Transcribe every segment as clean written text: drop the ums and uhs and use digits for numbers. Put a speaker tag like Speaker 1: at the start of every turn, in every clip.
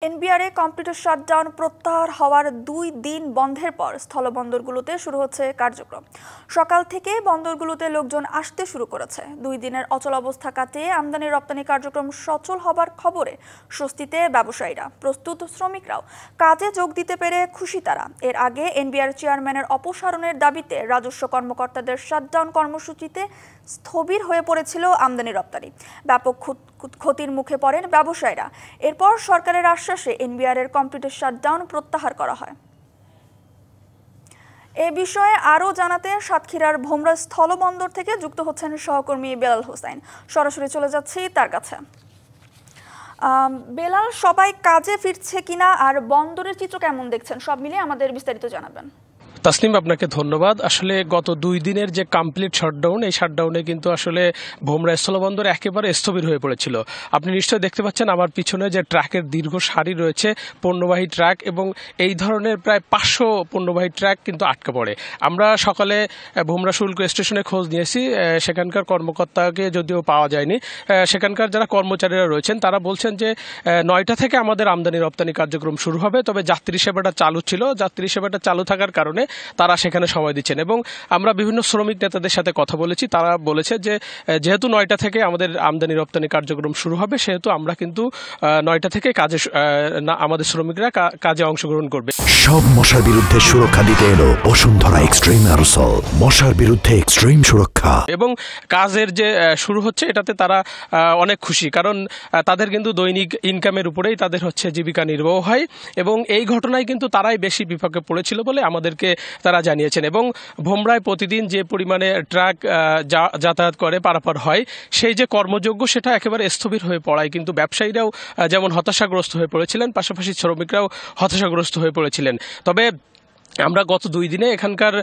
Speaker 1: এনবিআরে computer shutdown প্রত্যাহার হওয়ার ২ দিন বন্ধের পর স্থলবন্দরগুলোতে শুরু হচ্ছে কার্যক্রম। সকাল থেকে বন্দরগুলোতে লোকজন আসতে শুরু করেছে। ২ দিনের অচলাবস্থা কাটিয়ে আমদানি রপ্তানি কার্যক্রম সচল হবার খবরে স্বস্তিতে ব্যবসায়ীরা। প্রস্তুত শ্রমিকরাও কাজে যোগ দিতে পেরে খুশি তারা। এর আগে এনবিআর চেয়ারম্যানের অপসারণের দাবিতে রাজস্ব কর্মকর্তাদের শাটডাউন কর্মসূচিতে স্থবির হয়ে পড়েছিল আমদানি রপ্তানি। ব্যাপক ক্ষতির মুখে পড়েন ব্যবসায়ীরা। এরপর সরকারের আশ্বাসে এনবিআর-এর কম্পিউটার শাটডাউন প্রত্যাহার করা হয়। এ বিষয়ে আরও জানাতে সাতক্ষীরার ভোমরা স্থলবন্দর থেকে যুক্ত হচ্ছেন সহকর্মী বেলাল হোসেন। সরাসরি চলে যাচ্ছি তার কাছে। বেলাল, সবাই কাজে ফিরছে কিনা আর বন্দরের চিত্র কেমন দেখছেন, সব মিলিয়ে আমাদের বিস্তারিত জানাবেন।
Speaker 2: তাসনিম, আপনাকে ধন্যবাদ। আসলে গত 2 দিনের যে কমপ্লিট শাটডাউন, এই শাটডাউনে কিন্তু আসলে ভোমরা স্থলবন্দর একেবারে স্থবির হয়ে পড়েছিল। আপনি নিশ্চয়ই দেখতে পাচ্ছেন আমার পিছনে যে ট্রাকের দীর্ঘ সারি রয়েছে, পণ্যবাহী ট্রাক, এবং এই ধরনের প্রায় 500 পণ্যবাহী ট্রাক কিন্তু আটকে পড়ে। আমরা সকালে ভোমরা শুল্ক স্টেশনে খোঁজ নিয়েছি, সেখানকার কর্মকর্তাকে যদিও পাওয়া যায়নি। সেখানকার যারা কর্মচারীরা রয়েছেন তারা বলছেন যে 9টা থেকে আমাদের আমদানি রপ্তানি কার্যক্রম শুরু হবে, তবে যাত্রী সেবাটা চালু ছিল। যাত্রী সেবাটা চালু থাকার কারণে তারা সেখানে সময় দিচ্ছেন। এবং আমরা বিভিন্ন শ্রমিক নেতাদের সাথে কথা বলেছি, তারা বলেছে যে যেহেতু 9টা থেকে আমাদের আমদানি রপ্তানি কার্যক্রম শুরু হবে, সেহেতু আমরা কিন্তু 9টা থেকে কাজে আমাদের শ্রমিকরা কাজে অংশগ্রহণ করবে।
Speaker 3: সব মশার বিরুদ্ধে সুরক্ষা দিতে এলো বসুন্ধরা এক্সট্রিম অ্যারোসল, মশার বিরুদ্ধে এক্সট্রিম সুরক্ষা।
Speaker 2: এবং কাজের যে শুরু হচ্ছে এটাতে তারা অনেক খুশি, কারণ তাদের কিন্তু দৈনিক ইনকামের উপরেই তাদের হচ্ছে জীবিকা নির্বাহ হয়। এবং এই ঘটনায় কিন্তু তারাই বেশি বিপাকে পড়েছিল বলে আমাদেরকে তারা জানিয়েছেন। এবং ভোমরায় প্রতিদিন যে পরিমাণে ট্রাক যাতায়াত করে পারাপার হয়, সেই যে কর্মযোগ্য সেটা একেবারে স্থবির হয়ে পড়ায় কিন্তু ব্যবসায়ীরাও যেমন হতাশাগ্রস্ত হয়ে পড়েছিলেন, পাশাপাশি শ্রমিকরাও হতাশাগ্রস্ত হয়ে পড়েছিলেন। তবে আমরা গত 2 দিনে এখানকার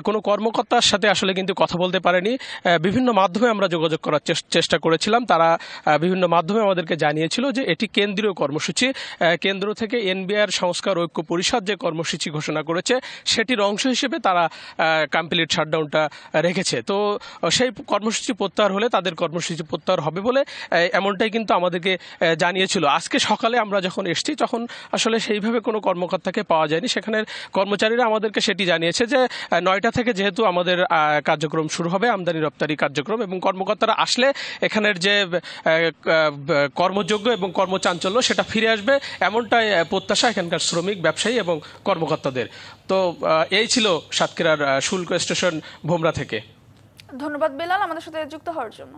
Speaker 2: কোনো কর্মকর্তার সাথে আসলে কিন্তু কথা বলতে পারিনি। বিভিন্ন মাধ্যমে আমরা যোগাযোগ করার চেষ্টা করেছিলাম। তারা বিভিন্ন মাধ্যমে আমাদেরকে জানিয়েছিল যে এটি কেন্দ্রীয় কর্মসূচি। কেন্দ্র থেকে এনবিআর সংস্কার ঐক্য পরিষদ যে কর্মসূচি ঘোষণা করেছে, সেটির অংশ হিসেবে তারা কমপ্লিট শাটডাউনটা রেখেছে। তো সেই কর্মসূচি প্রত্যাহার হলে তাদের কর্মসূচি প্রত্যাহার হবে বলে এমনটাই কিন্তু আমাদেরকে জানিয়েছিল। আজকে সকালে আমরা যখন এসেছি তখন আসলে সেইভাবে কোনো কর্মকর্তাকে পাওয়া যায়নি। সেখানের কর্মচারীরা আমাদেরকে সেটি জানিয়েছে যে 9টা থেকে যেহেতু আমাদের কার্যক্রম শুরু হবে আমদানি রপ্তানি কার্যক্রম, এবং কর্মকর্তারা আসলে এখানের যে কর্মযোগ্য এবং কর্মচাঞ্চল্য সেটা ফিরে আসবে, এমনটাই প্রত্যাশা এখানকার শ্রমিক, ব্যবসায়ী এবং কর্মকর্তাদের। তো এই ছিল সাতক্ষীরার শুল্ক স্টেশন ভোমরা থেকে।
Speaker 1: ধন্যবাদ বেলাল আমাদের সাথে যুক্ত হওয়ার জন্য।